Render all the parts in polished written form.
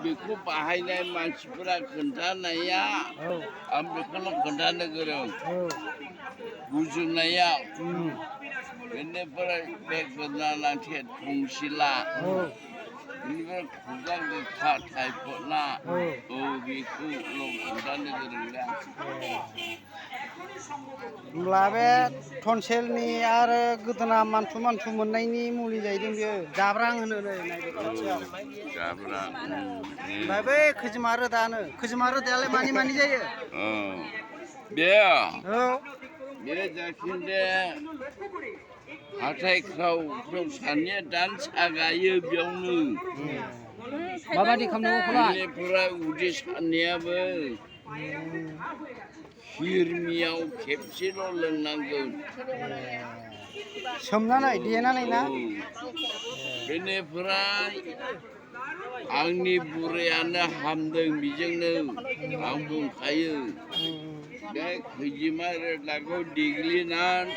बेखौ बाहायनाय मानसिफोरा खोन्थानाया आं बेखौल' खोन्थानो गोरों गुजुनायाव बेनिफ्राय बे गोदोनाथे थंसिला बेनिफ्राय खुगा गोखा टाइफयडना बेखौल' खोन्थानो गोरोंलै आं। होमब्ला बे टनसिलनि आरो गोदोना मानथु मोननायनि मुलि जाहैदों बियो जाब्रां होनो नै जाब्रां ओमफ्राय बै खैजोमा रोदायालाय मानि जायो? बे औ बे जाखिजाया हाथाय ख्राव सानाया दान सागायो बेयावनो माबायदि खालामनांगौ बेनिफ्राय उदै सानायाबो हिरमियाव खेबसेल' लोंनांगोन सोमनानै देनानै ना बेनिफ्राय आंनि बुरैयानो हामदों बेजोंनो आं बुंखायो बे खैजिमा रोदाखौ देग्लिनानै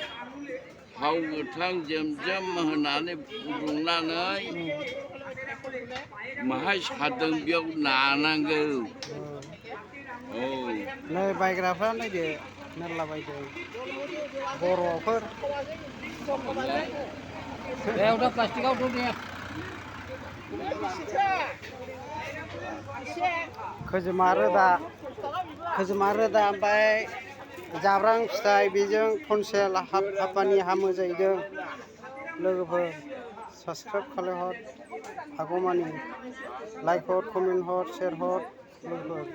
थाव गोथां जोम होनानै फुदुंनानै माहाय सादों बेयाव नानांगौ नै बायग्राफ्रा नायदो मेरला बायदों बर'फोर प्लास्टिकआवथ' दे खैजोमा रोदा ओमफ्राय जाब्रां फिथाइ बेजों टनसिल हापानि हामो जाहैदों लोगोफोर साबसक्राइब खालायहर हागौमानि लाइक हर कमेन्ट हर शेयार हर लोगोफोर